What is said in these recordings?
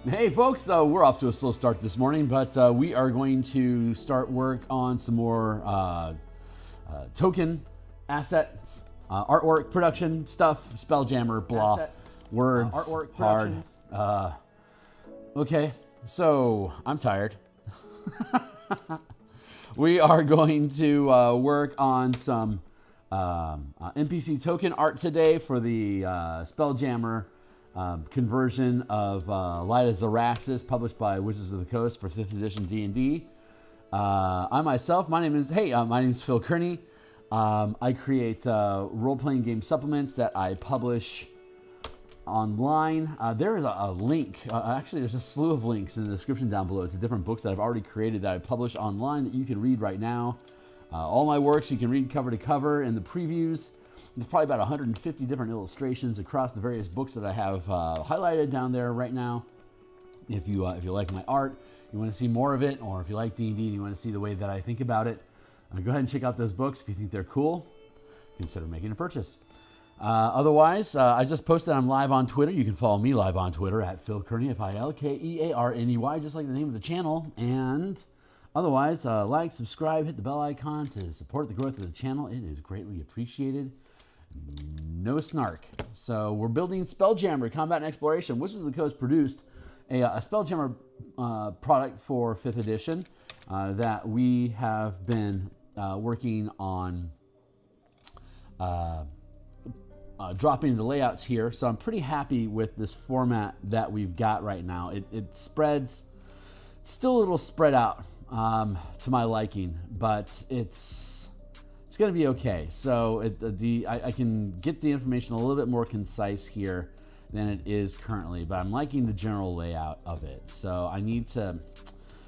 Hey folks, we're off to a slow start this morning, but we are going to start work on some more token assets, artwork production stuff, Spelljammer, blah, assets, words, artwork hard. Okay, so I'm tired. We are going to work on some NPC token art today for the Spelljammer conversion of Light of Xaryxis, published by Wizards of the Coast for 5th edition D&D. I myself, my name is Phil Kearney. I create role-playing game supplements that I publish online. There is a link, actually there's a slew of links in the description down below to different books that I've already created that I publish online that you can read right now. All my works you can read cover to cover in the previews. There's probably about 150 different illustrations across the various books that I have highlighted down there right now. If you like my art, you want to see more of it, or if you like D&D and you want to see the way that I think about it, go ahead and check out those books. If you think they're cool, consider making a purchase. Otherwise, I just posted I'm live on Twitter. You can follow me live on Twitter at Phil Kearney, Filkearney, just like the name of the channel. And otherwise, like, subscribe, hit the bell icon to support the growth of the channel. It is greatly appreciated. No snark. So we're building Spelljammer, Combat and Exploration. Wizards of the Coast produced a Spelljammer product for 5th edition that we have been working on dropping the layouts here. So I'm pretty happy with this format that we've got right now. It spreads, it's still a little spread out to my liking, but it's going to be okay. So I can get the information a little bit more concise here than it is currently, but I'm liking the general layout of it. So I need to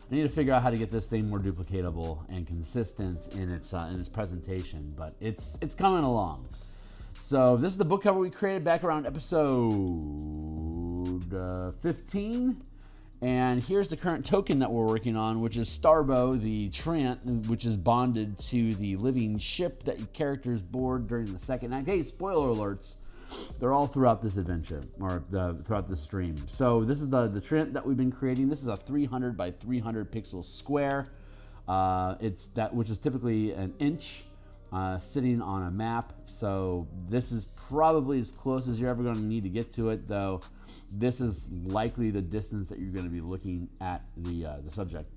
figure out how to get this thing more duplicatable and consistent in its presentation, but it's coming along. So this is the book cover we created back around episode 15. And here's the current token that we're working on, which is Starbow, the Trant, which is bonded to the living ship that your characters board during the second act. Hey, spoiler alerts. They're all throughout this adventure, or throughout the stream. So this is the Trant that we've been creating. This is a 300 by 300 pixel square. Which is typically an inch sitting on a map. So this is probably as close as you're ever going to need to get to it, though. This is likely the distance that you're going to be looking at the subject.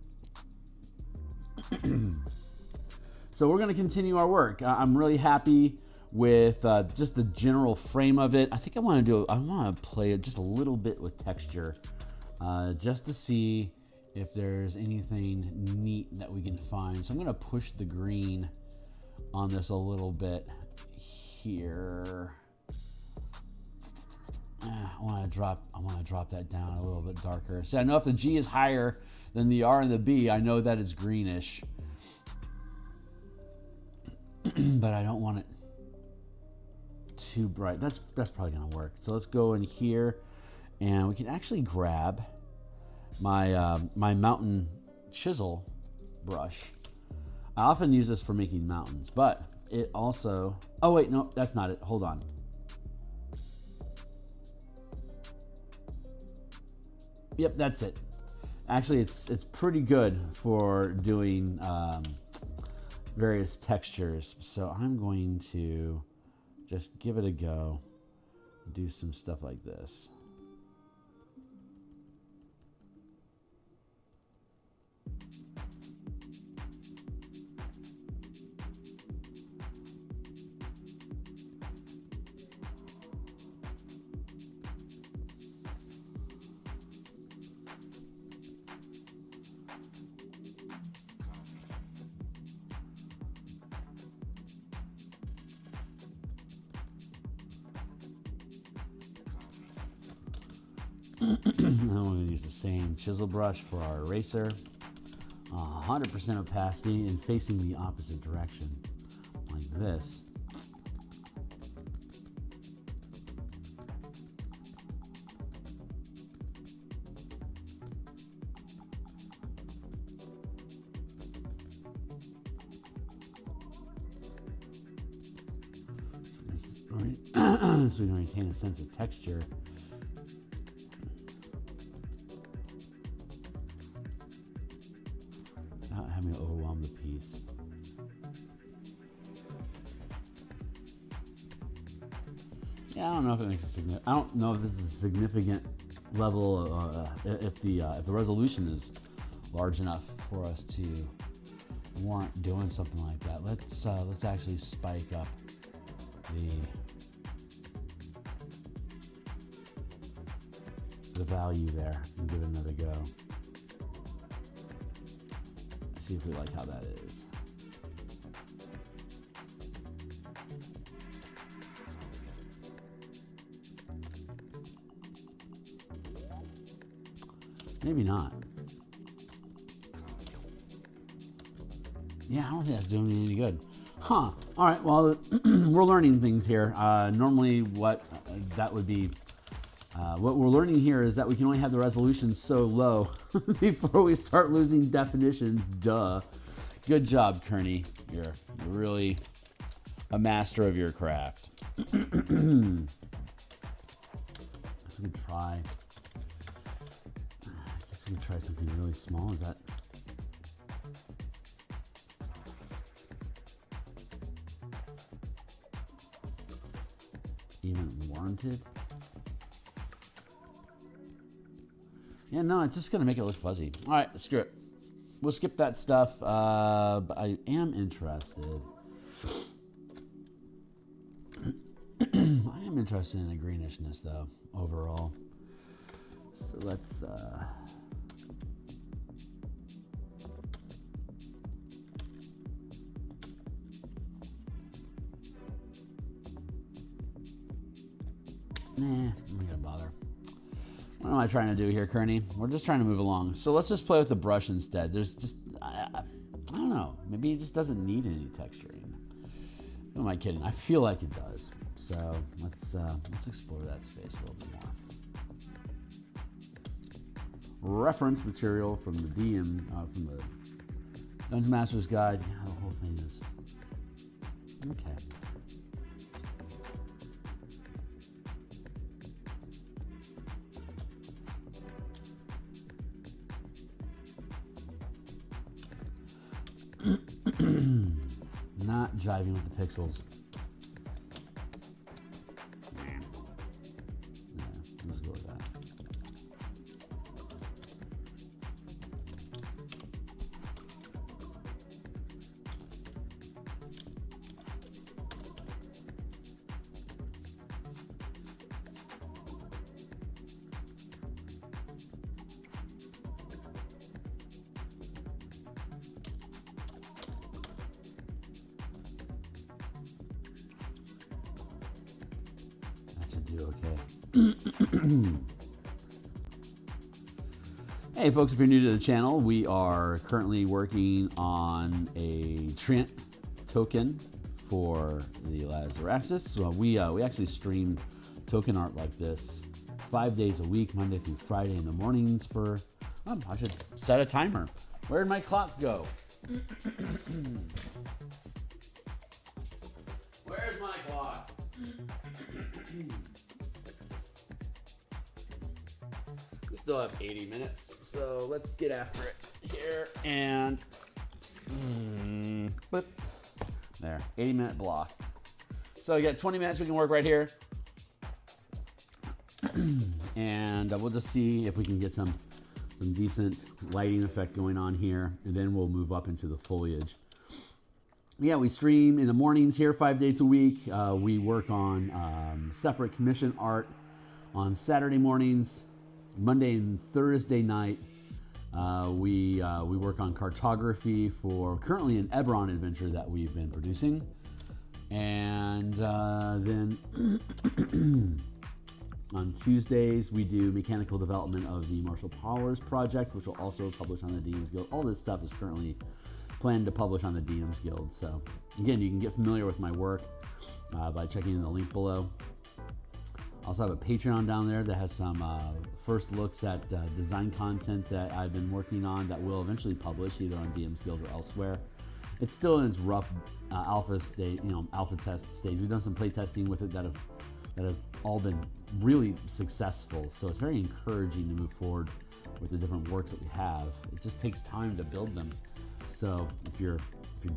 So we're going to continue our work. I'm really happy with just the general frame of it. I think I want to play it just a little bit with texture, just to see if there's anything neat that we can find. So I'm going to push the green on this a little bit here. I want to drop that down a little bit darker. See, I know if the G is higher than the R and the B, I know that it's greenish. But I don't want it too bright. That's probably gonna work. So let's go in here, and we can actually grab my my mountain chisel brush. I often use this for making mountains, but it also, oh wait, no, that's not it. Hold on. Yep, that's it. Actually, it's pretty good for doing various textures. So I'm going to just give it a go and do some stuff like this. Now we're going to use the same chisel brush for our eraser. 100% opacity and facing the opposite direction, like this. So we can retain a sense of texture. I'm gonna overwhelm the piece. Yeah, I don't know if it makes a significant. I don't know if this is a significant level. If the resolution is large enough for us to warrant doing something like that. Let's actually spike up the value there and give it another go. See if we like how that is. Maybe not. Yeah, I don't think that's doing me any good. Huh. All right, well, we're learning things here. Normally what that would be, what we're learning here is that we can only have the resolution so low before we start losing definitions. Duh. Good job, Kearney. You're really a master of your craft. Let's try. I guess we can try something really small. Is that? Even warranted? Yeah, no, it's just gonna make it look fuzzy. All right, screw it. We'll skip that stuff, but I am interested. I am interested in a greenishness though, overall. So let's I'm not gonna bother. What am I trying to do here, Kearney? We're just trying to move along. So let's just play with the brush instead. There's just, I don't know. Maybe it just doesn't need any texturing. Who am I kidding? I feel like it does. So let's explore that space a little bit more. Reference material from the DM, from the Dungeon Master's Guide. Yeah, the whole thing is okay. Not jiving with the pixels. Yeah, let's go with that. Okay. Hey folks, if you're new to the channel, we are currently working on a Trent token for the Light of Xaryxis. So we actually stream token art like this 5 days a week, Monday through Friday in the mornings for, I should set a timer. Where'd my clock go? Where's my clock? We still have 80 minutes, so let's get after it here. And flip. There, 80-minute block. So we got 20 minutes we can work right here. And we'll just see if we can get some decent lighting effect going on here, and then we'll move up into the foliage. Yeah, we stream in the mornings here 5 days a week. We work on separate commission art on Saturday mornings. Monday and Thursday night, we work on cartography for currently an Eberron adventure that we've been producing. And then on Tuesdays, we do mechanical development of the Martial Powers project, which will also publish on the DMsGuild. All this stuff is currently planned to publish on the DMsGuild. So again, you can get familiar with my work by checking in the link below. I also have a Patreon down there that has some first looks at design content that I've been working on that will eventually publish either on DMsGuild or elsewhere. It's still in its rough alpha state, alpha test stage. We've done some play testing with it that have all been really successful. So it's very encouraging to move forward with the different works that we have. It just takes time to build them. So if you're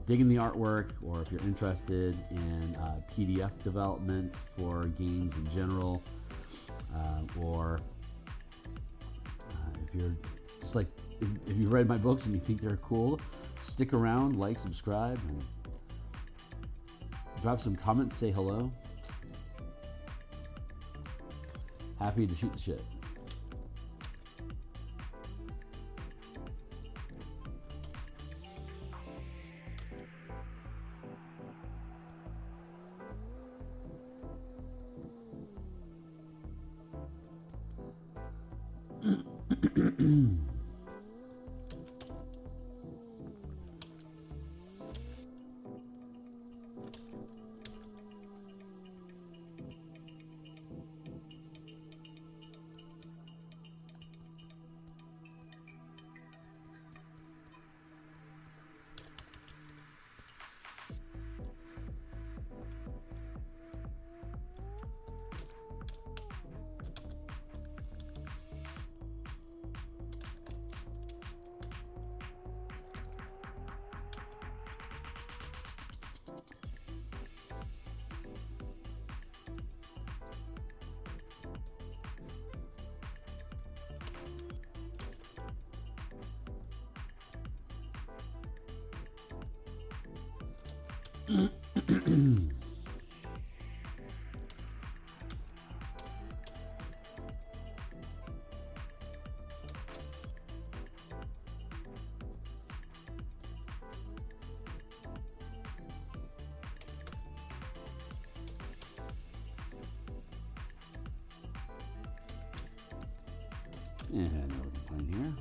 digging the artwork, or if you're interested in PDF development for games in general, or if you're just like, if you've read my books and you think they're cool, stick around, like, subscribe, and drop some comments, say hello. Happy to shoot the shit. And no complaint here.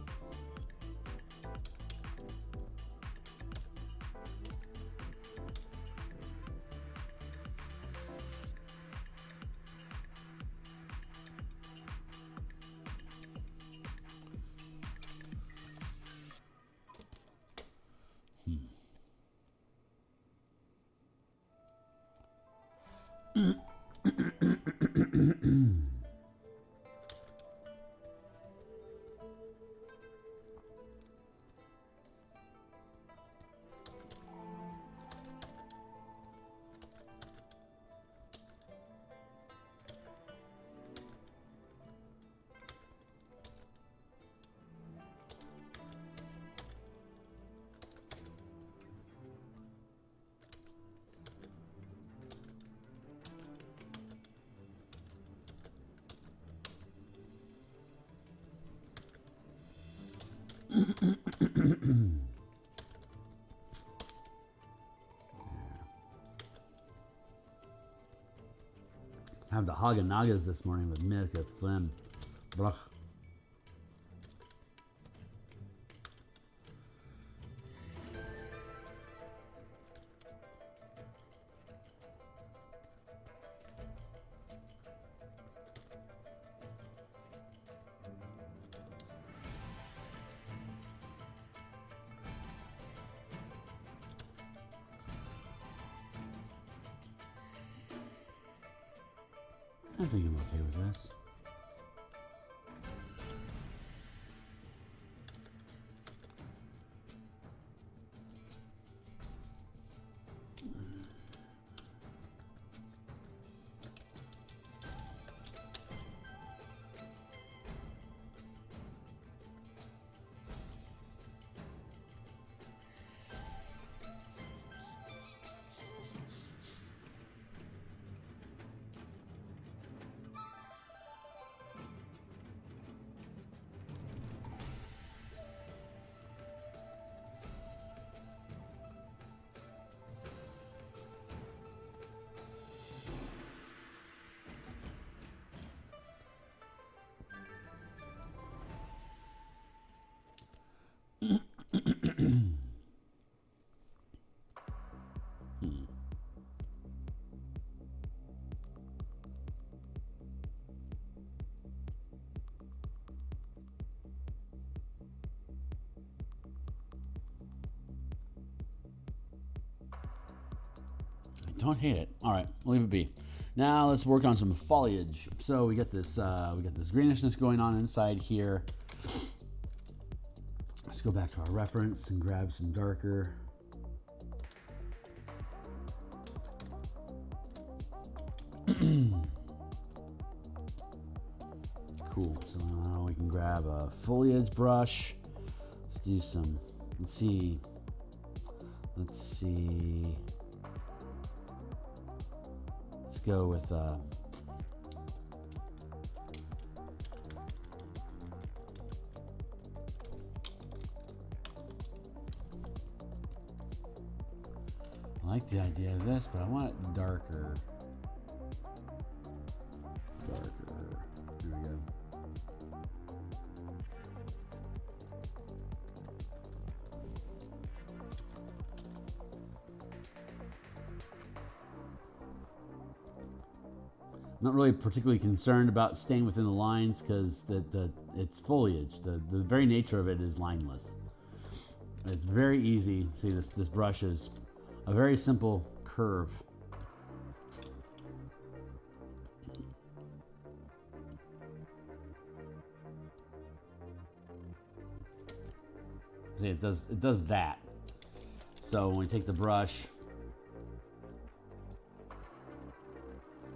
I have the Haganagas this morning with milk at phlegm. Bruch. I think I'm okay with this. Don't hate it. All right, leave it be. Now let's work on some foliage. So we got this greenishness going on inside here. Let's go back to our reference and grab some darker. Cool. So now we can grab a foliage brush. Let's do some, let's see. Let's go with I like the idea of this, but I want it darker. Darker. There we go. I'm not really particularly concerned about staying within the lines because it's foliage. The very nature of it is lineless. It's very easy. See, this brush is a very simple curve. See, it does that. So when we take the brush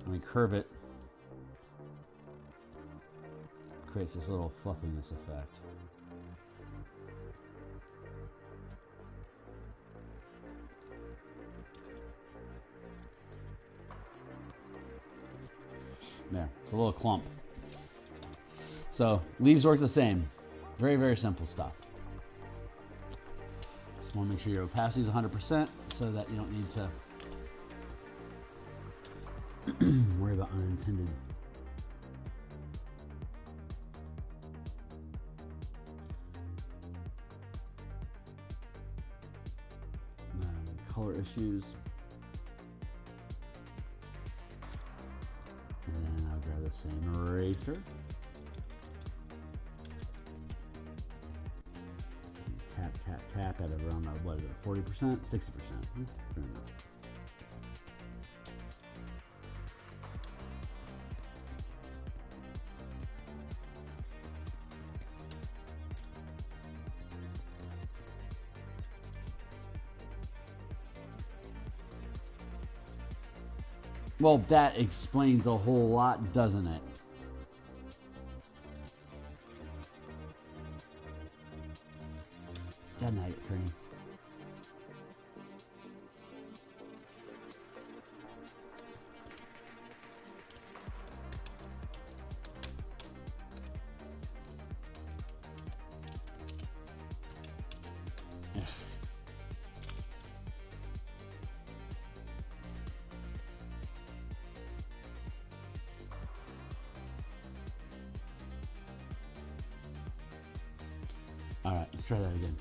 and we curve it, it creates this little fluffiness effect. There, it's a little clump. So leaves work the same. Very, very simple stuff. Just want to make sure your opacity is 100% so that you don't need to worry about unintended. Color issues. And then I'll grab the same eraser. Tap, tap, tap at around, what is it, 40%? 60%. Well, that explains a whole lot, doesn't it? Good night, Cream. All right, let's try that again.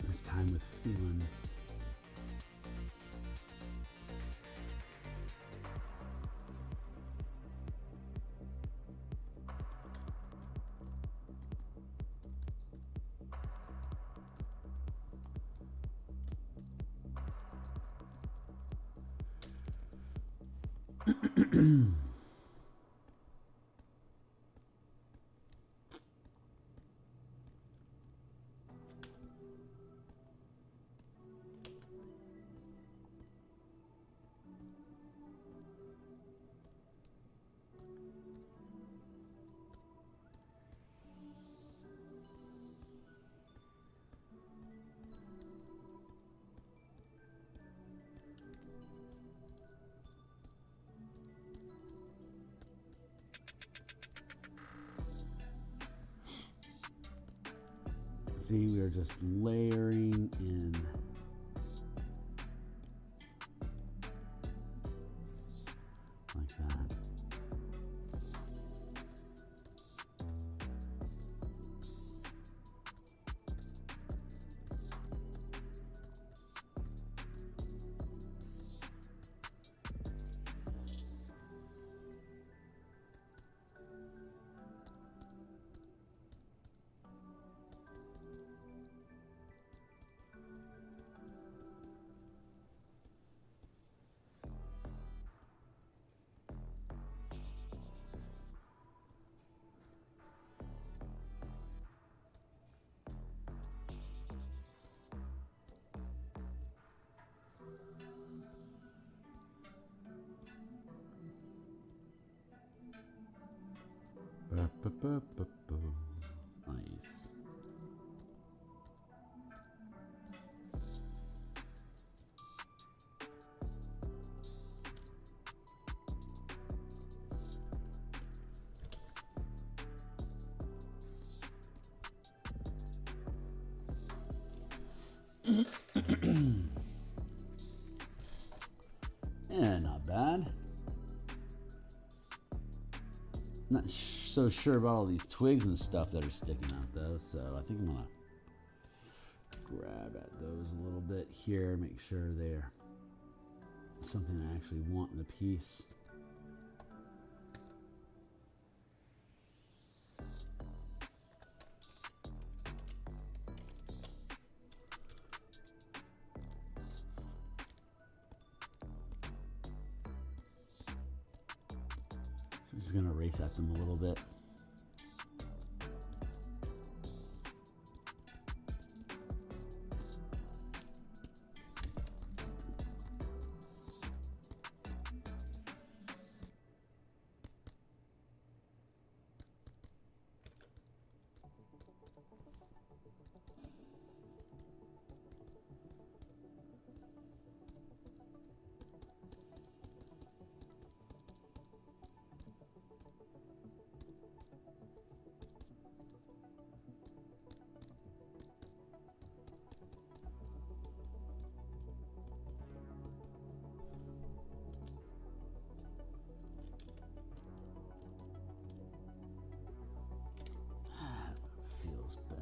This time with feeling. See, we are just layering in. Like that. Nice. Yeah, not bad. Not so sure about all these twigs and stuff that are sticking out though, so I think I'm gonna grab at those a little bit here, make sure they're something I actually want in the piece. So I'm just gonna race at them a little bit. Feels better.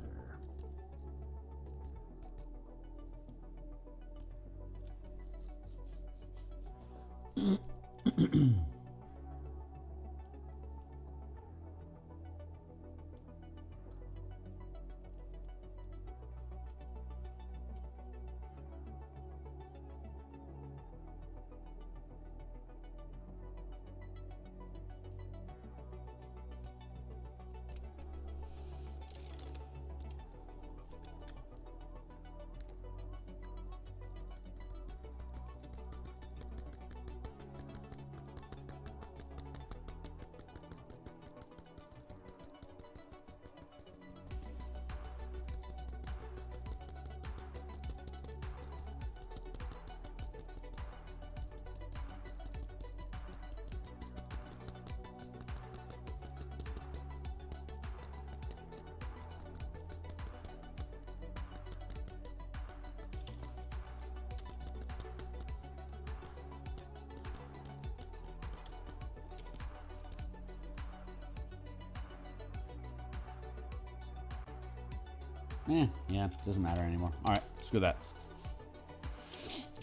Yeah, doesn't matter anymore. All right, screw that.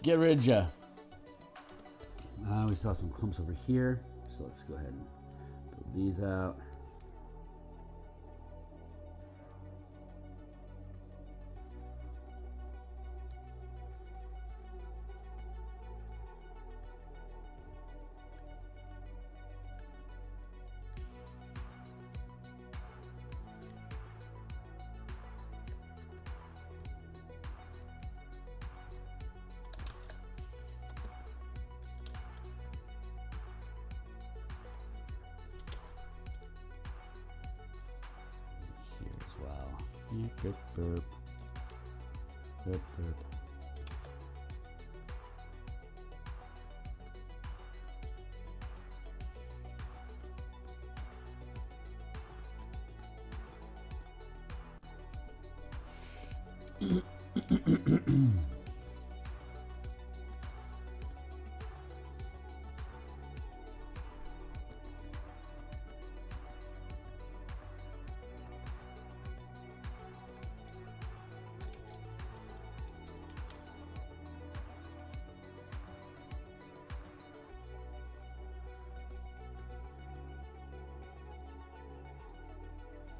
Get rid of ya. We saw some clumps over here, so let's go ahead and build these out. Burp, burp. Burp, burp.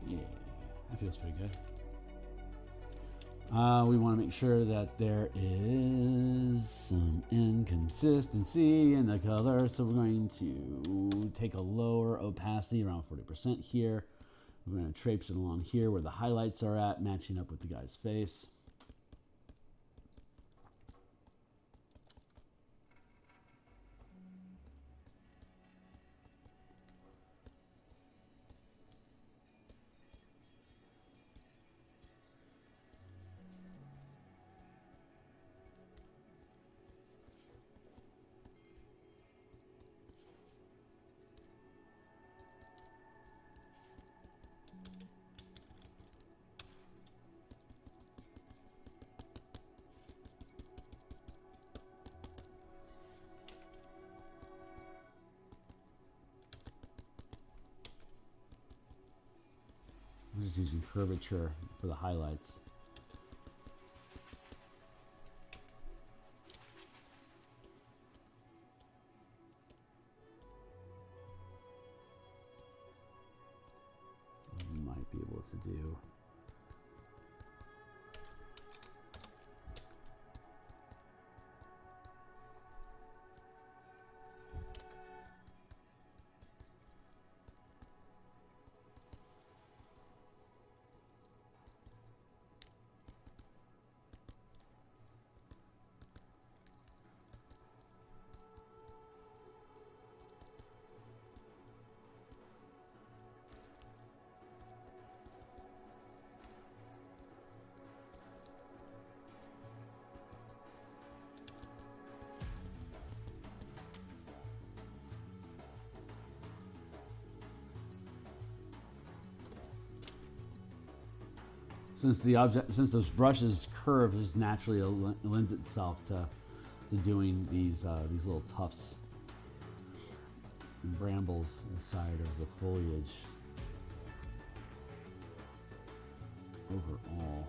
Yeah, that feels pretty good. We want to make sure that there is some inconsistency in the color, so we're going to take a lower opacity, around 40% here. We're going to traipse it along here where the highlights are at, matching up with the guy's face. I'm just using curvature for the highlights. Might be able to do. Since those brushes curve, just naturally lends itself to doing these little tufts and brambles inside of the foliage overall.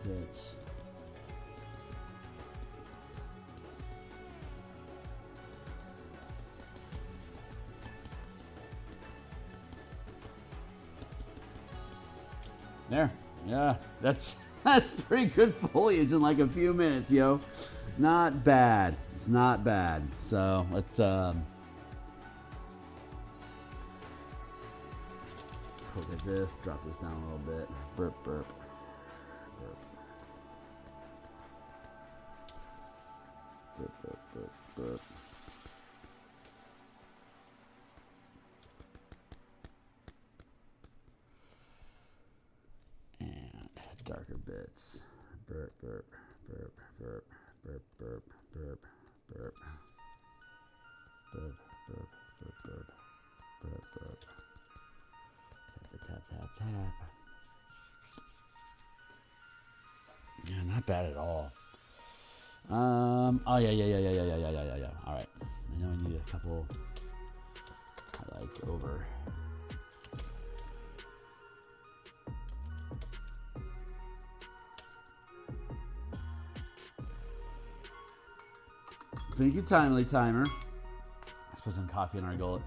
Bits. There, yeah, that's pretty good foliage in like a few minutes, yo. Not bad. It's not bad. So let's poke at this, drop this down a little bit. Burp, burp. Burp, burp, burp, burp. And darker bits. Burp, burp, burp, burp, burp, burp, burp, burp. Burp, burp, burp, burp, burp, burp. Tap, tap, tap, tap. Yeah, not bad at all. Oh yeah. All right. I know I need a couple highlights over. Thank you, Timely Timer. Let's put some coffee in our gullet.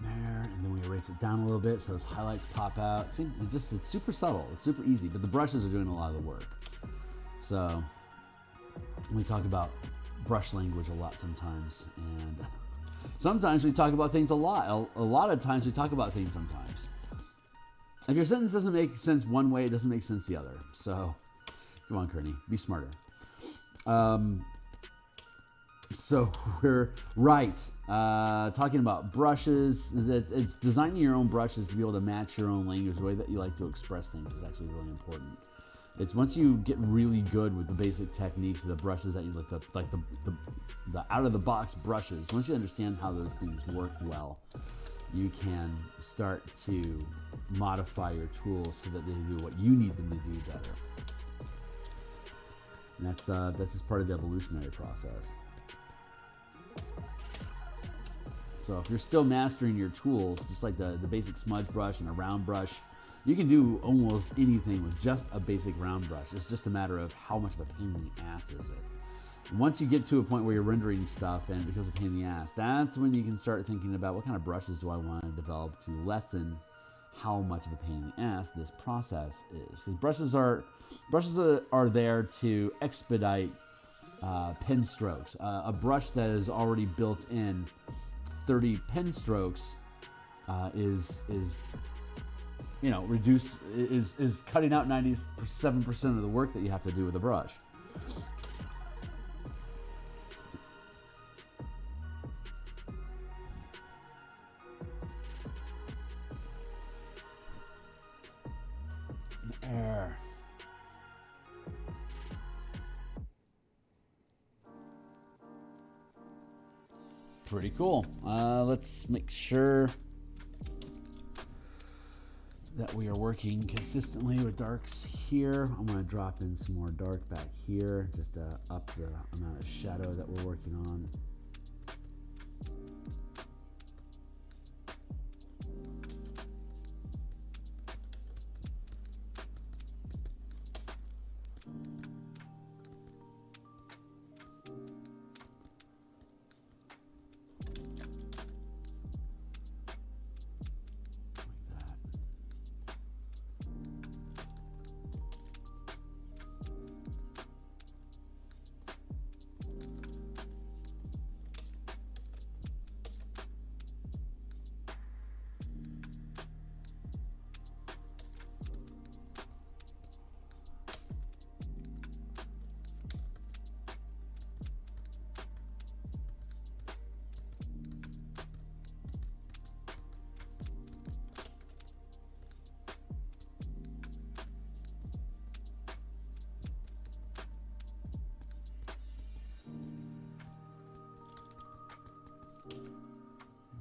There, and then we erase it down a little bit so those highlights pop out. See, it's super subtle. It's super easy, but the brushes are doing a lot of the work. So we talk about brush language a lot sometimes, and sometimes we talk about things a lot. A lot of times we talk about things sometimes. If your sentence doesn't make sense one way, it doesn't make sense the other. So come on, Kearney, be smarter. So we're right. Talking about brushes, it's designing your own brushes to be able to match your own language. The way that you like to express things is actually really important. It's once you get really good with the basic techniques of the brushes that you look up, like the out of the box brushes. Once you understand how those things work well, you can start to modify your tools so that they do what you need them to do better. And that's just part of the evolutionary process. So if you're still mastering your tools, just like the basic smudge brush and a round brush, you can do almost anything with just a basic round brush. It's just a matter of how much of a pain in the ass is it. Once you get to a point where you're rendering stuff and it becomes a pain in the ass, that's when you can start thinking about what kind of brushes do I want to develop to lessen how much of a pain in the ass this process is. Because brushes are there to expedite pen strokes. A brush that is already built in 30 pen strokes is you know, is cutting out 97% of the work that you have to do with a brush. There. Pretty cool. Let's make sure that we are working consistently with darks here. I'm going to drop in some more dark back here just to up the amount of shadow that we're working on.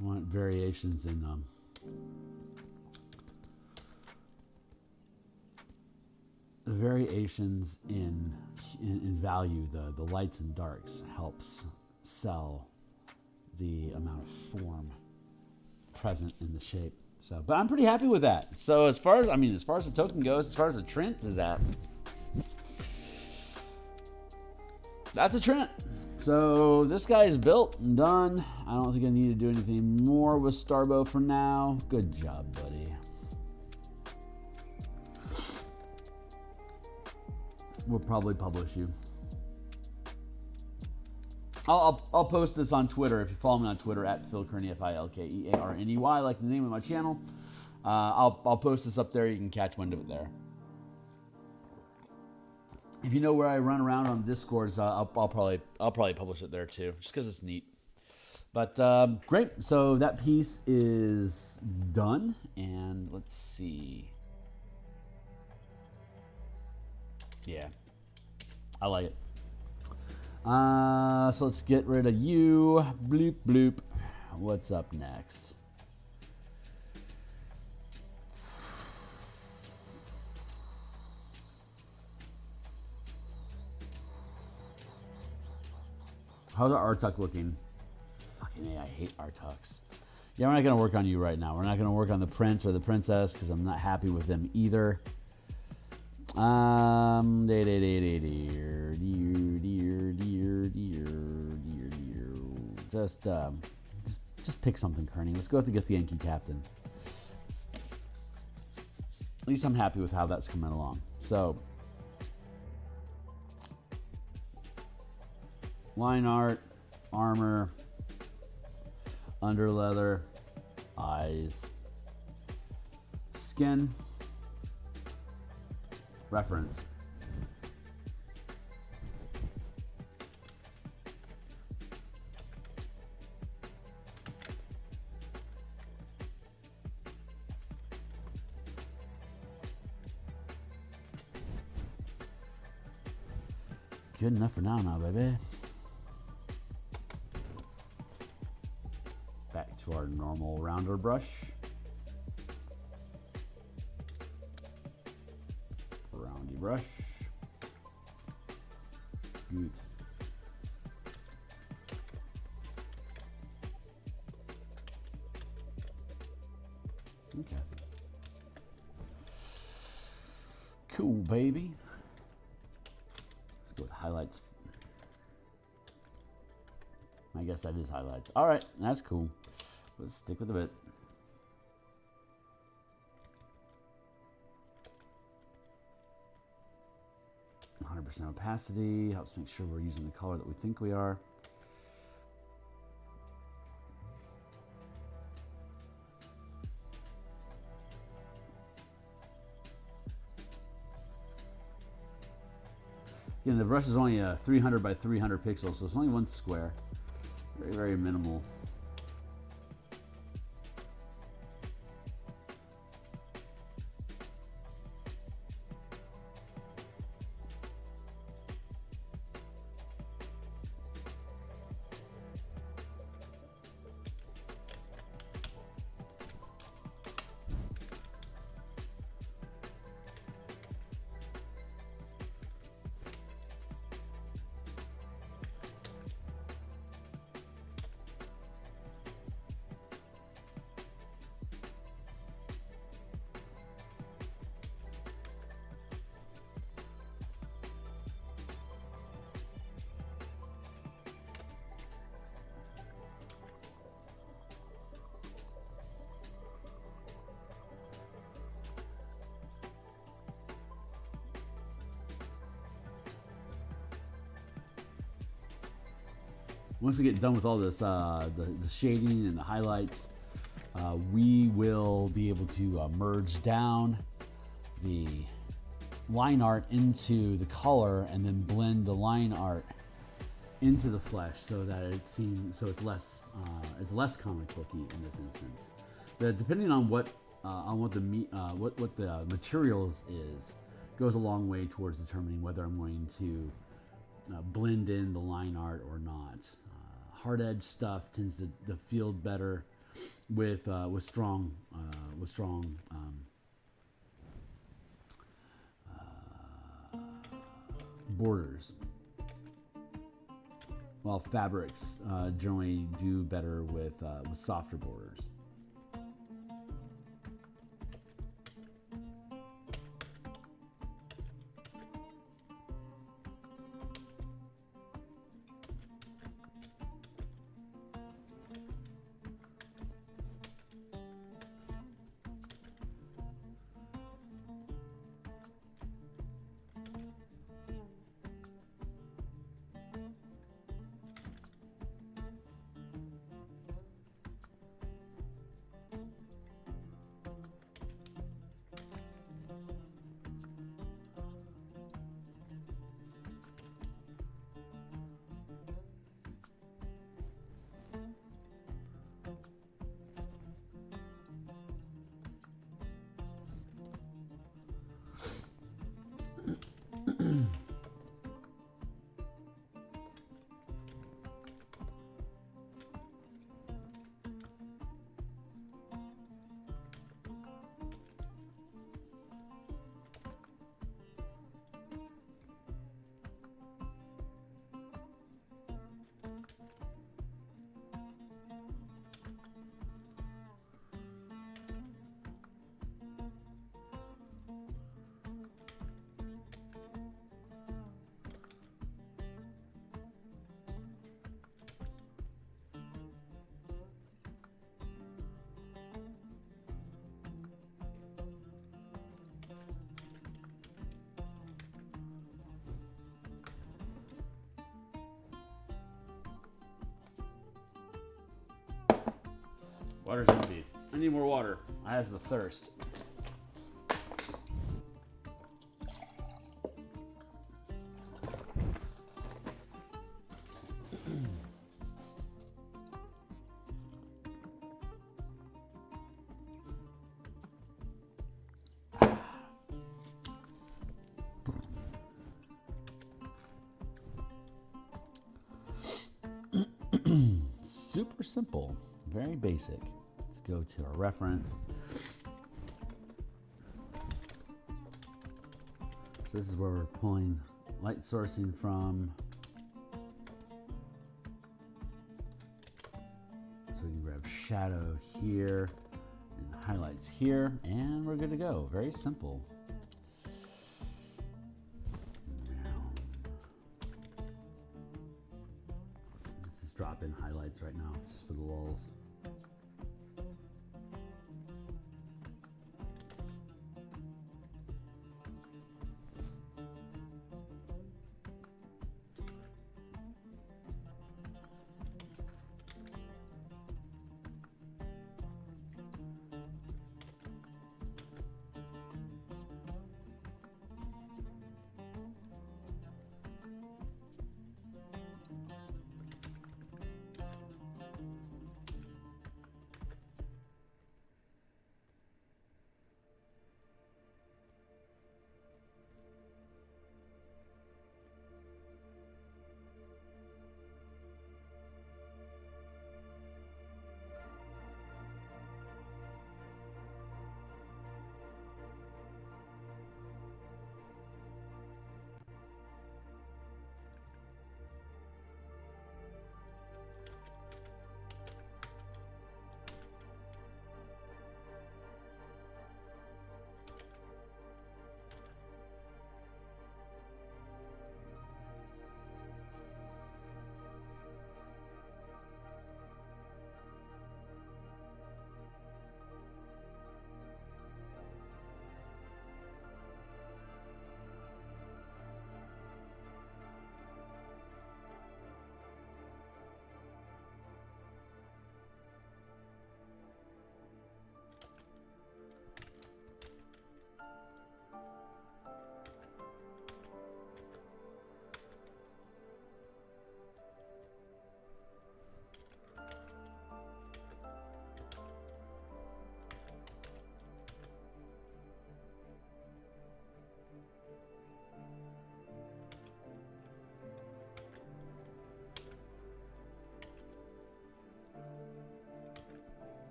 Want variations in the variations in value, the lights and darks helps sell the amount of form present in the shape. So, but I'm pretty happy with that. So as far as the token goes, as far as the Trent is at, that's a Trent. So this guy is built and done. I don't think I need to do anything more with Starbow for now. Good job, buddy. We'll probably publish you. I'll post this on Twitter. If you follow me on Twitter at Phil Kearney, Filkearney, like the name of my channel. I'll post this up there. You can catch wind of it there. If you know where I run around on Discords, I'll probably publish it there too, just because it's neat. But great. So that piece is done, and let's see. Yeah, I like it. So let's get rid of you. Bloop bloop. What's up next? How's our Artuck looking? Fucking A, I hate Artucks. Yeah, we're not going to work on you right now. We're not going to work on the prince or the princess because I'm not happy with them either. Just pick something, Kearney. Let's go with the Githyanki captain. At least I'm happy with how that's coming along. So, line art, armor, underleather, eyes, skin, reference. Good enough for now, baby. Back to our normal rounder brush. Roundy brush. Good. Okay. Cool, baby. Let's go with highlights. I guess that is highlights. All right, that's cool. Let's stick with the bit. %, opacity helps make sure we're using the color that we think we are. Again, the brush is only 300 by 300 pixels, so it's only one square. Very, very minimal. Once we get done with all this, the shading and the highlights, we will be able to merge down the line art into the color and then blend the line art into the flesh so that it seems, so it's less comic booky in this instance. But depending on what the materials is, goes a long way towards determining whether I'm going to blend in the line art or not. Hard edge stuff tends to feel better with strong borders, while fabrics generally do better with softer borders. Water's empty. I need more water. I has the thirst. Super simple, very basic. Let's go to our reference. So this is where we're pulling light sourcing from. So we can grab shadow here and highlights here, and we're good to go. Very simple. Drop in highlights right now, just for the lulz.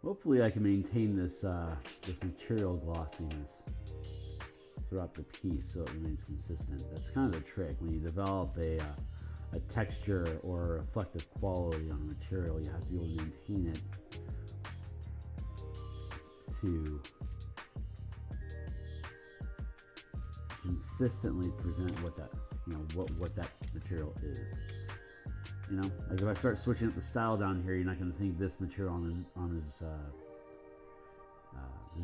Hopefully I can maintain this this material glossiness throughout the piece so it remains consistent. That's kind of the trick. When you develop a texture or a reflective quality on a material, you have to be able to maintain it to consistently present what that, you know, what that material is. You know, like if I start switching up the style down here, you're not going to think this material on his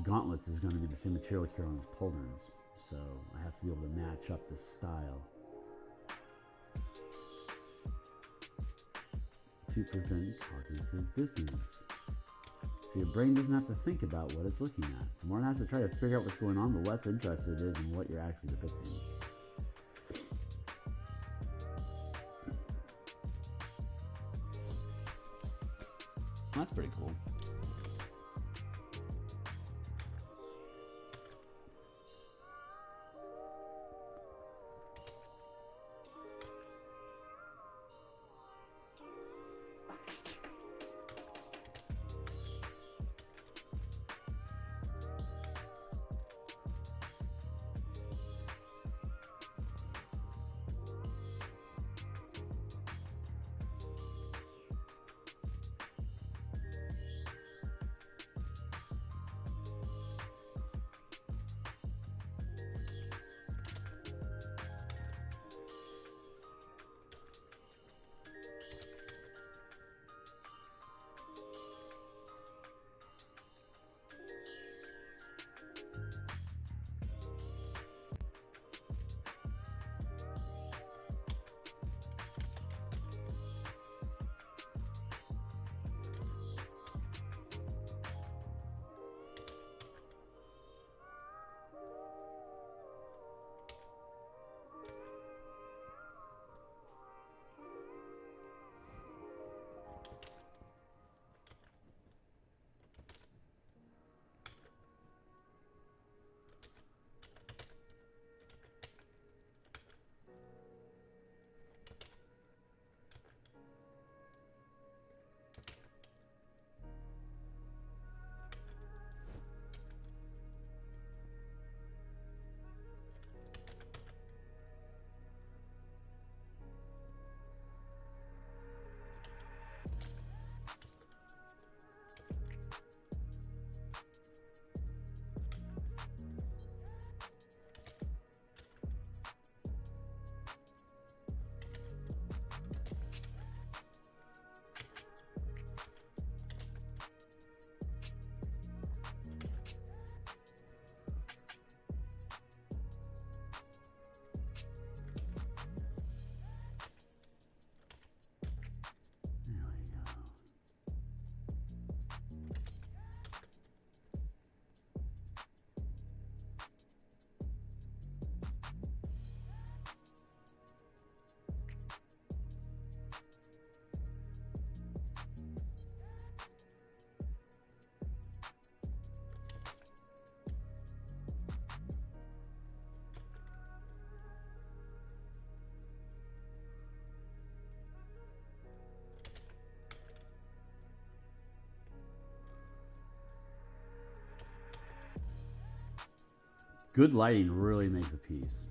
gauntlets is going to be the same material here on his pauldrons. So I have to be able to match up the style to prevent cognitive dissonance. So your brain doesn't have to think about what it's looking at. The more it has to try to figure out what's going on, the less interested it is in what you're actually depicting. That's pretty cool. Good lighting really makes a piece.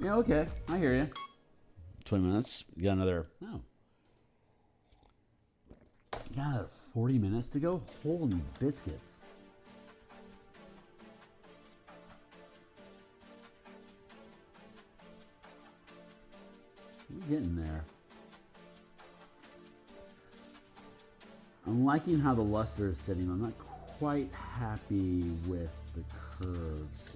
Yeah, okay. I hear you. 20 minutes. You got another... No. You got another 40 minutes to go? Holy biscuits. We're getting there. I'm liking how the luster is sitting. I'm not quite happy with the curves.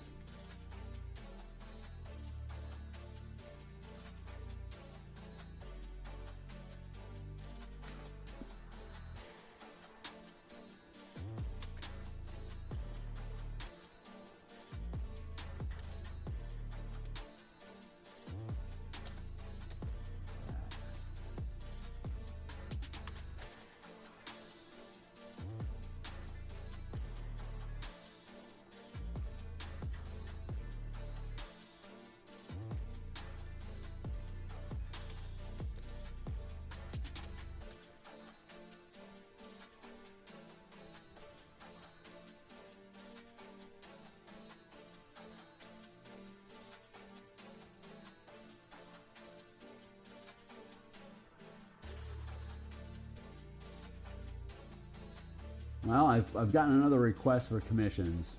Well, I've gotten another request for commissions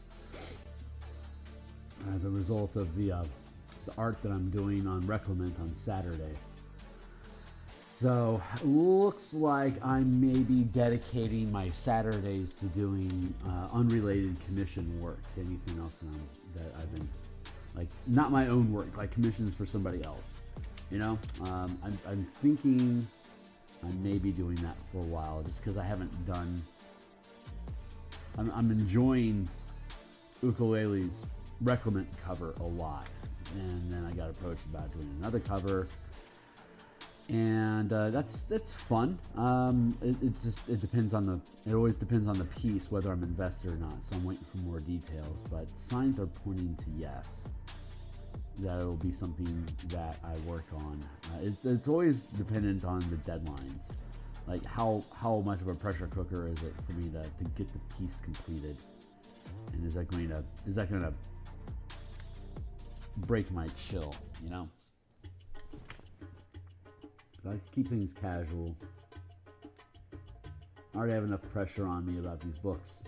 as a result of the art that I'm doing on Reclement on Saturday. So looks like I may be dedicating my Saturdays to doing unrelated commission work to anything else that I've been, like, not my own work, like commissions for somebody else. You know, I'm thinking I may be doing that for a while just because I haven't done. I'm enjoying Ukulele's Reclement cover a lot, and then I got approached about doing another cover, and that's fun. It depends on it always depends on the piece whether I'm invested or not. So I'm waiting for more details, but signs are pointing to yes, that it'll be something that I work on. It's always dependent on the deadlines. Like how much of a pressure cooker is it for me to get the piece completed, and is that going to break my chill, you know? 'Cause I keep things casual. I already have enough pressure on me about these books.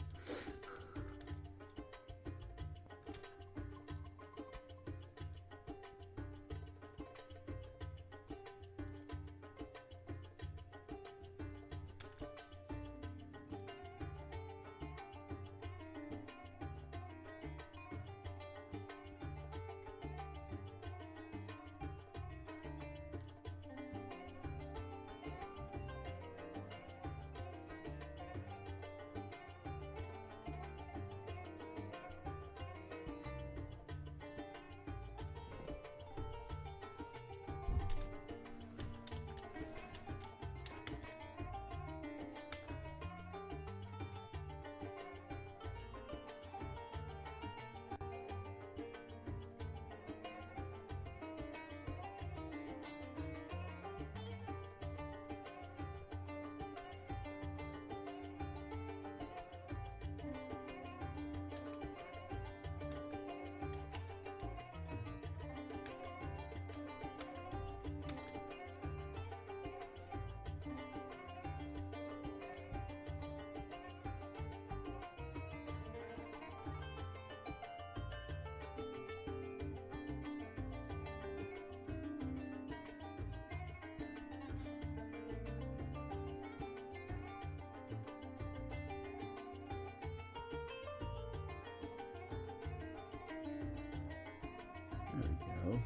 There we go.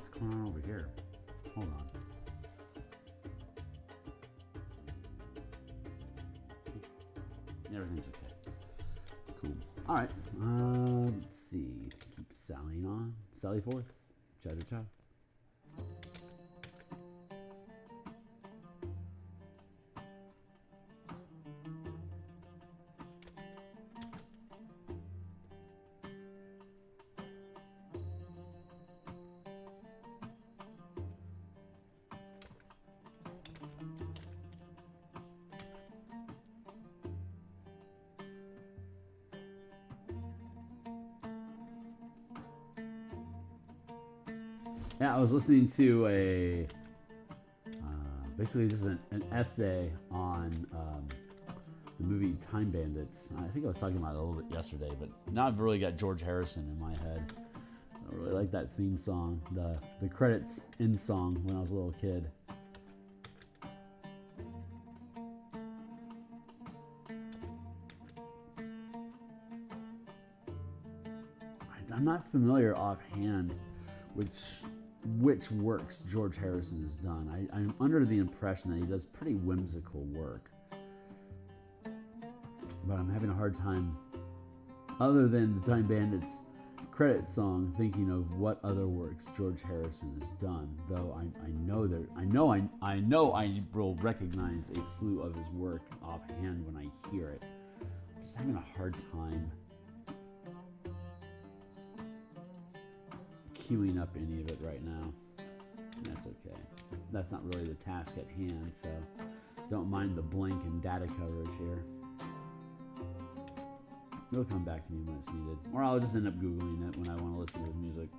What's going on over here? Hold on. Everything's okay. Cool. All right. Let's see. Keep sallying on. Sally forth. Ciao, ciao. Yeah, I was listening to a basically just an essay on the movie Time Bandits. I think I was talking about it a little bit yesterday, but now I've really got George Harrison in my head. I really like that theme song, the credits end song when I was a little kid. I'm not familiar offhand which works George Harrison has done. I'm under the impression that he does pretty whimsical work. But I'm having a hard time, other than the Time Bandits credit song, thinking of what other works George Harrison has done. Though I know I will recognize a slew of his work offhand when I hear it. I'm just having a hard time queuing up any of it right now. That's okay. That's not really the task at hand, so don't mind the blink and data coverage here. It'll come back to me when it's needed. Or I'll just end up Googling it when I want to listen to his music.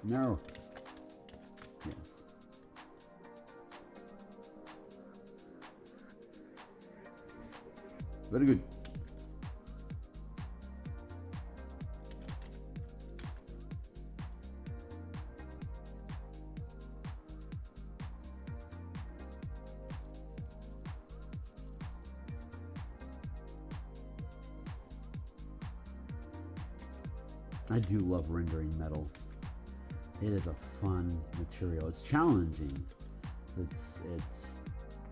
No. Yes. Very good. I do love rendering metal. It is a fun material. It's challenging. It's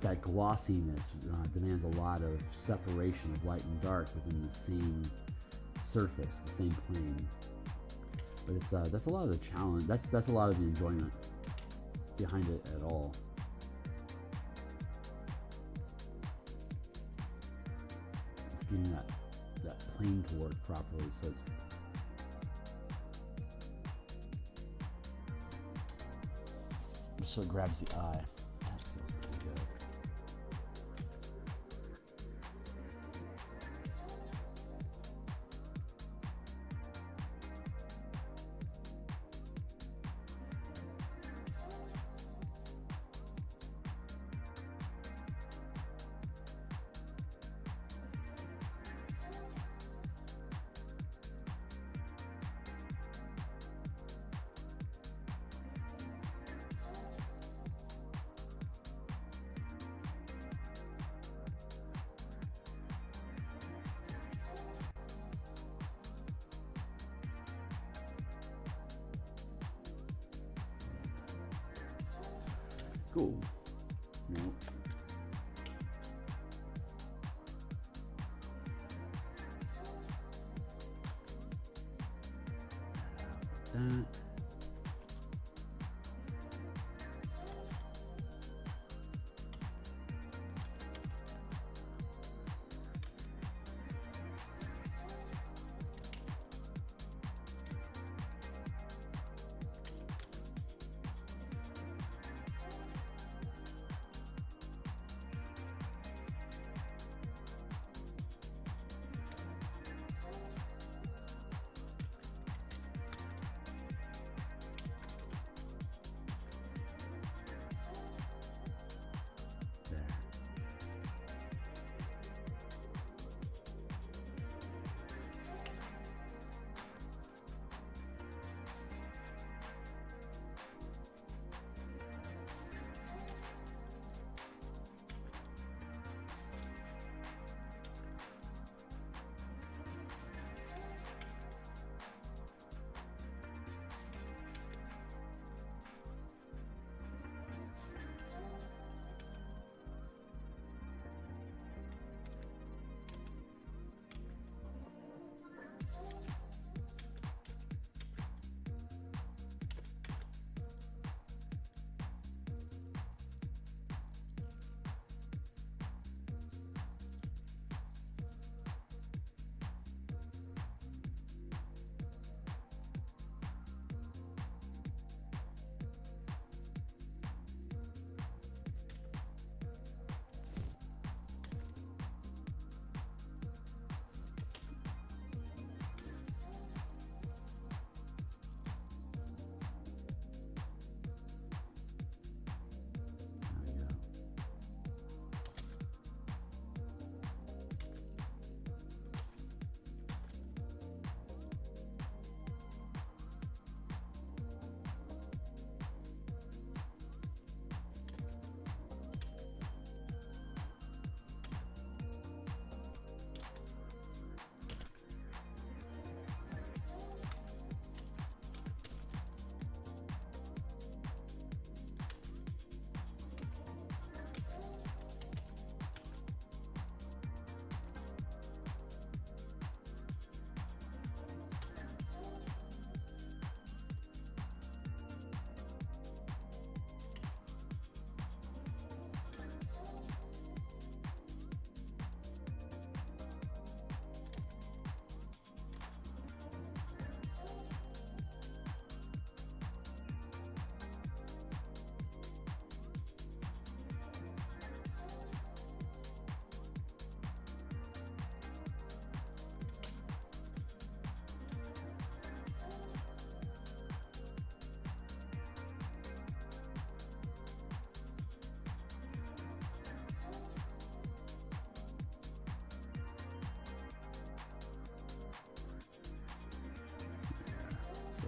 that glossiness demands a lot of separation of light and dark within the same surface, the same plane. But it's that's a lot of the challenge. That's a lot of the enjoyment behind it at all. It's getting that plane to work properly, so it's so it grabs the eye. That feels pretty good. Cool. Nope. That.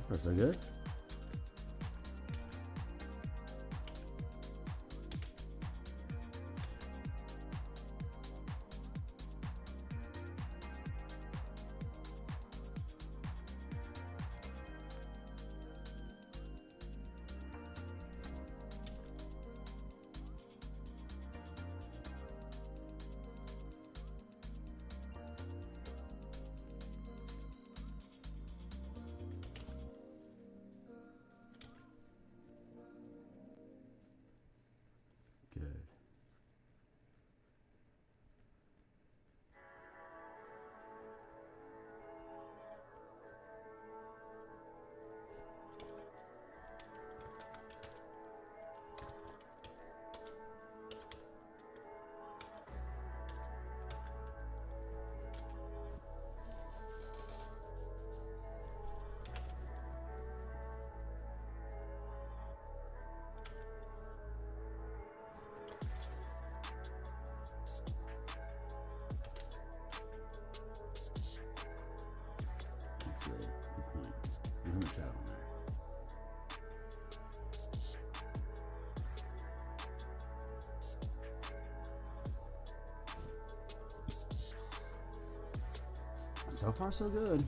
far so good. Good. Actually, good point. How much shadow on there? So far, so good.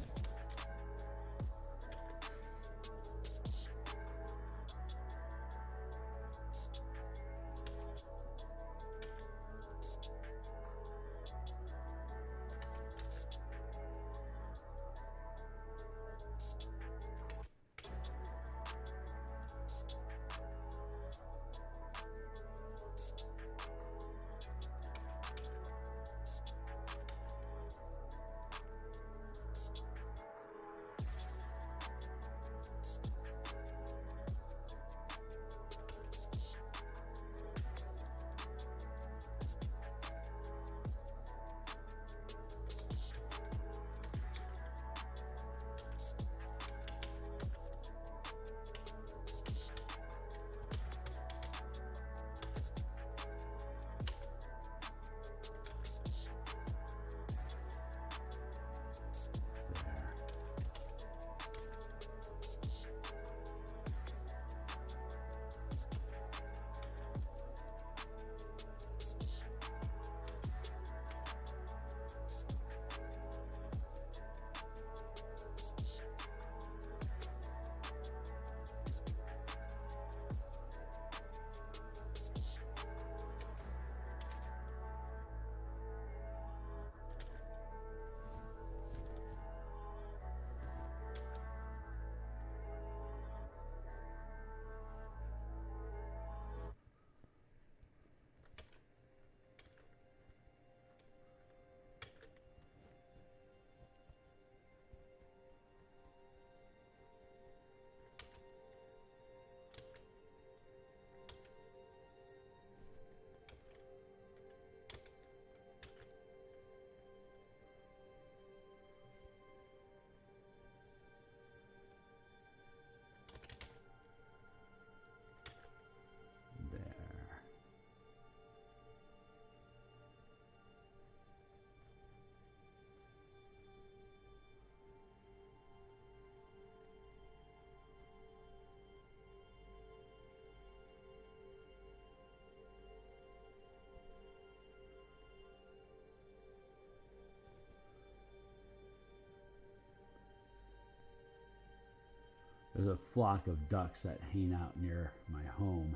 There's a flock of ducks that hang out near my home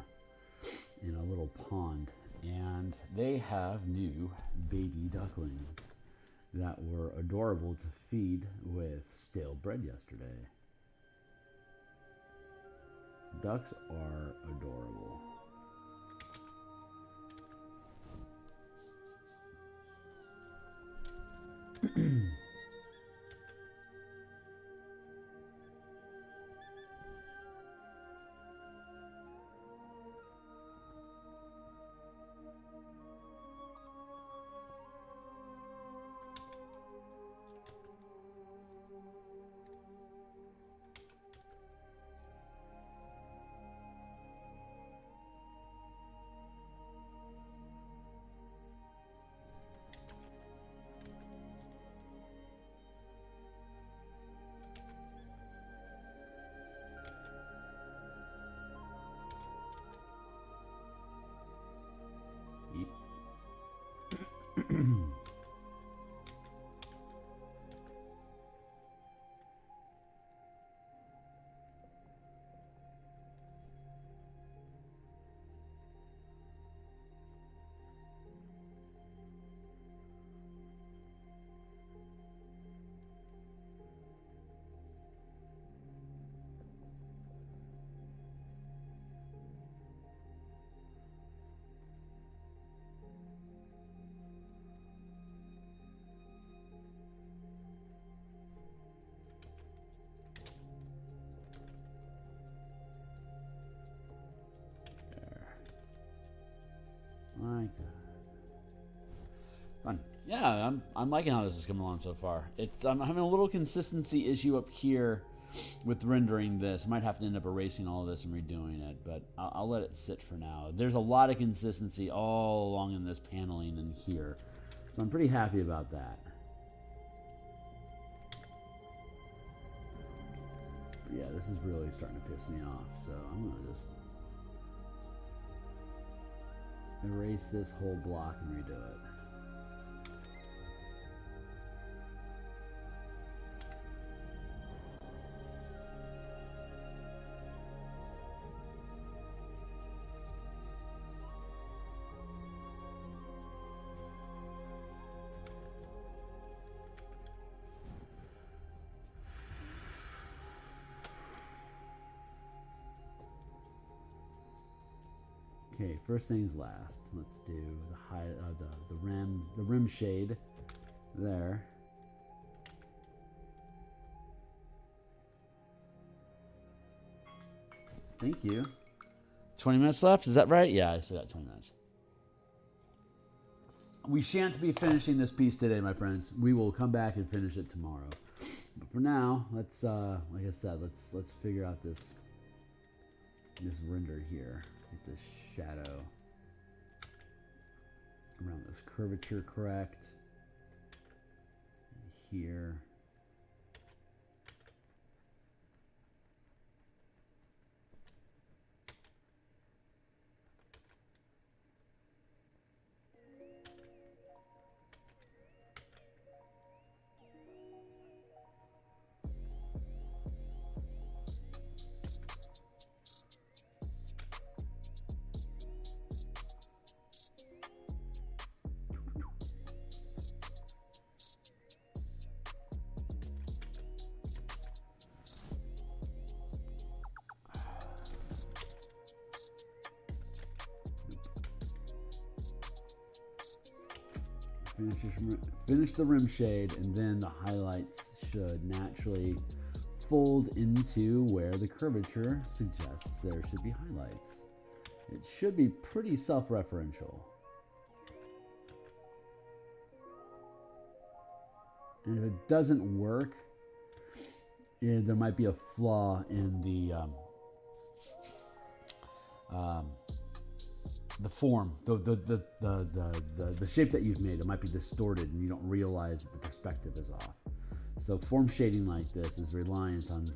in a little pond, and they have new baby ducklings that were adorable to feed with stale bread yesterday. Ducks are adorable. Like that. Fun. Yeah, I'm liking how this is coming along so far. I'm having a little consistency issue up here with rendering this. I might have to end up erasing all of this and redoing it, but I'll let it sit for now. There's a lot of consistency all along in this paneling in here, so I'm pretty happy about that. But yeah, this is really starting to piss me off, so I'm gonna just erase this whole block and redo it. Okay, first things last. Let's do the rim shade there. Thank you. 20 minutes left, is that right? Yeah, I still got 20 minutes. We shan't be finishing this piece today, my friends. We will come back and finish it tomorrow. But for now, let's like I said, let's figure out this render here. Get this shadow around this curvature correct. And here. Finish the rim shade, and then the highlights should naturally fold into where the curvature suggests there should be highlights. It should be pretty self-referential. And if it doesn't work, there might be a flaw in the form, the shape that you've made. It might be distorted and you don't realize that the perspective is off. So form shading like this is reliant on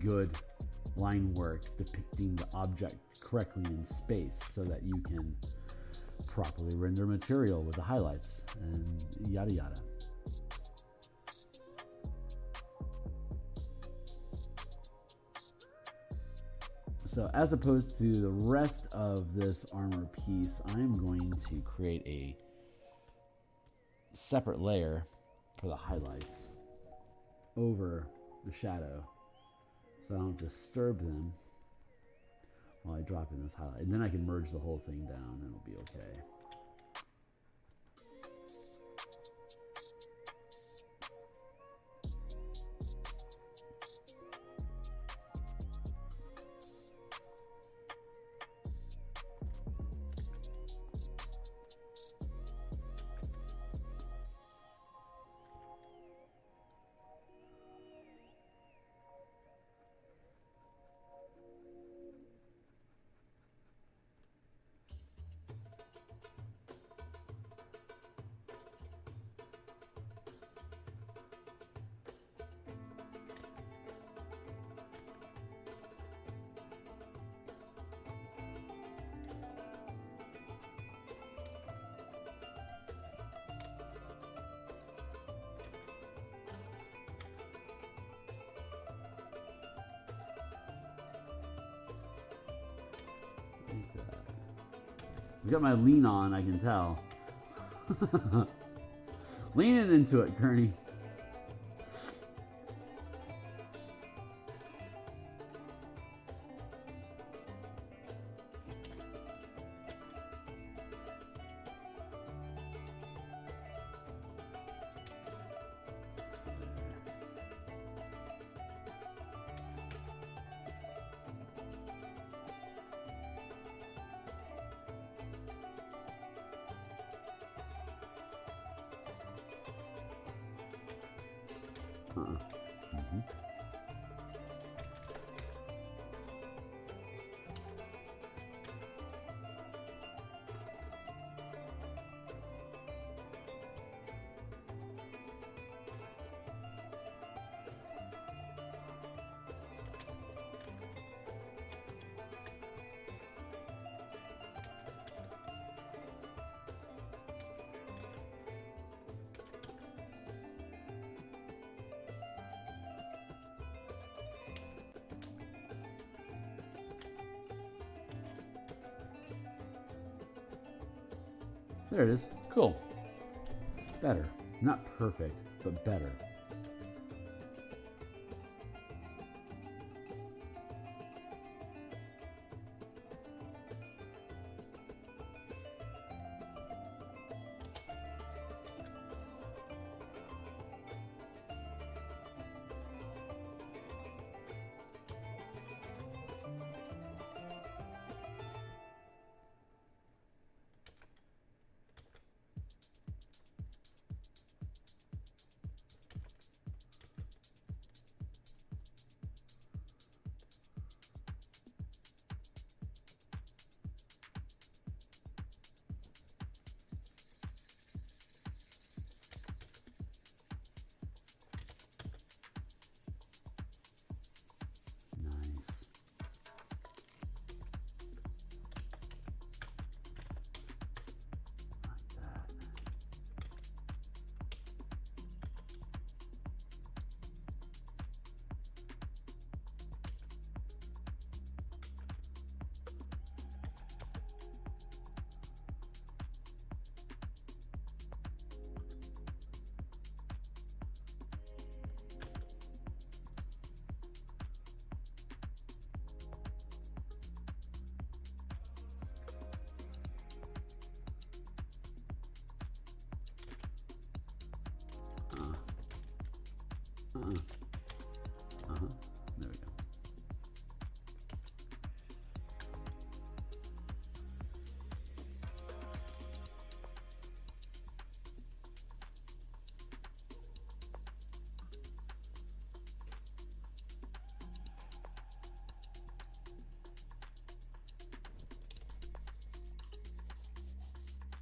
good line work depicting the object correctly in space so that you can properly render material with the highlights and yada yada. So as opposed to the rest of this armor piece, I'm going to create a separate layer for the highlights over the shadow so I don't disturb them while I drop in this highlight. And then I can merge the whole thing down and it'll be okay. I've got my lean on, I can tell. Leaning into it, Kearney. There it is. Cool. Better. Not perfect, but better. There we go.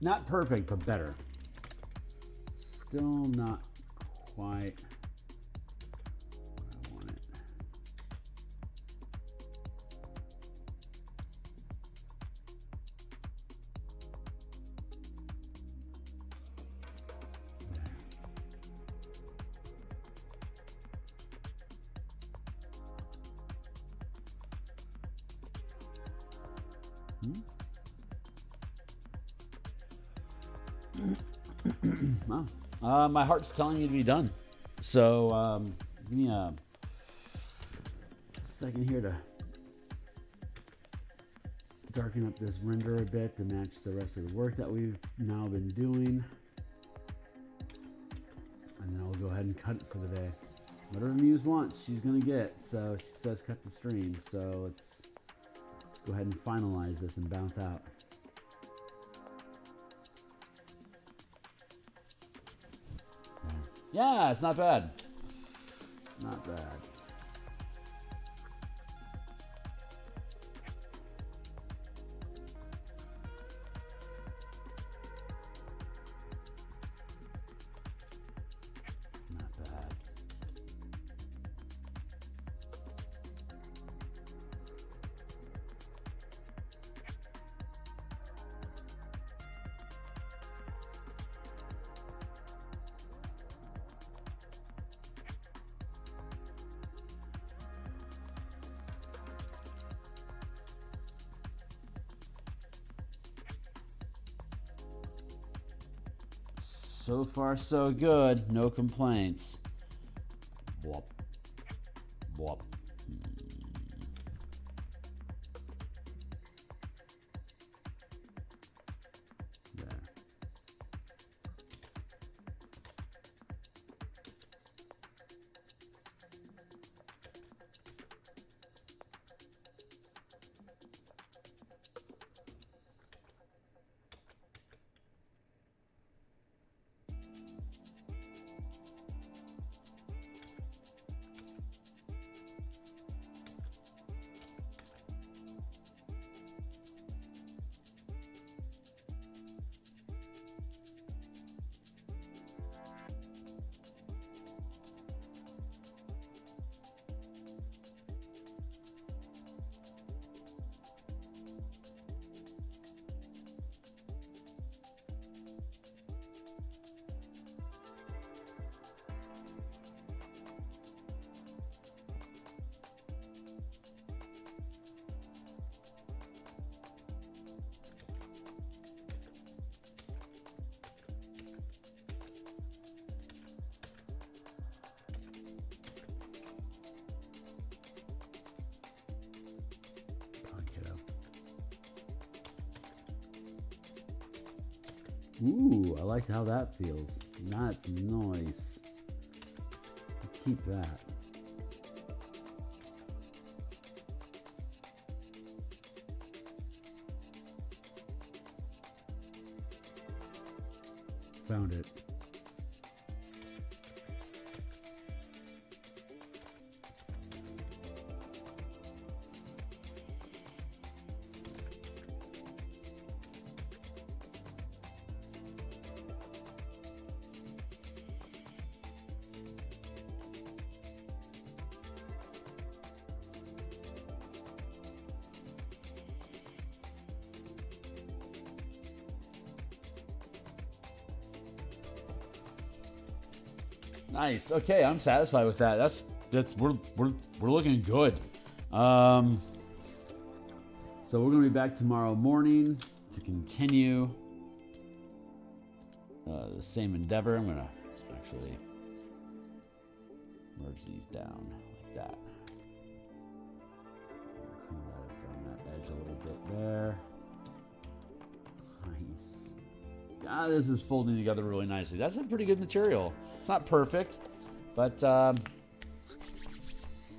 Not perfect, but better. Still not quite. Well, my heart's telling me to be done. So give me a second here to darken up this render a bit to match the rest of the work that we've now been doing. And then I'll go ahead and cut it for the day. Whatever Muse wants, she's going to get. So she says cut the stream. So let's go ahead and finalize this and bounce out. Yeah, it's not bad. Not bad. Not bad. So far, so good. No complaints. Whoop. Whoop. There. Ooh, I like how that feels. That's nice. Keep that. Found it. Nice. Okay, I'm satisfied with that. We're looking good. So we're gonna be back tomorrow morning to continue the same endeavor. I'm gonna actually merge these down like that. Clean that up on that edge a little bit there. Nice. Ah, this is folding together really nicely. That's a pretty good material. It's not perfect, but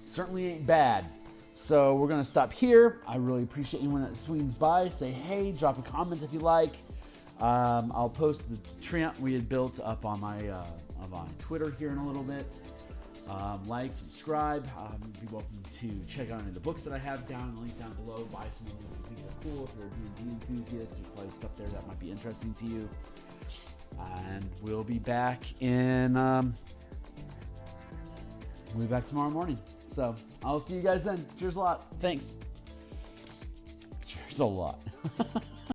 certainly ain't bad. So we're gonna stop here. I really appreciate anyone that swings by. Say hey, drop a comment if you like. I'll post the treant we had built up on my Twitter here in a little bit. Like, subscribe. You'd be welcome to check out any of the books that I have down in the link down below. Buy some of them if you think they're cool. If you're a D&D enthusiast, there's probably stuff there that might be interesting to you. And we'll be back tomorrow morning. So I'll see you guys then. Cheers a lot. Thanks. Cheers a lot.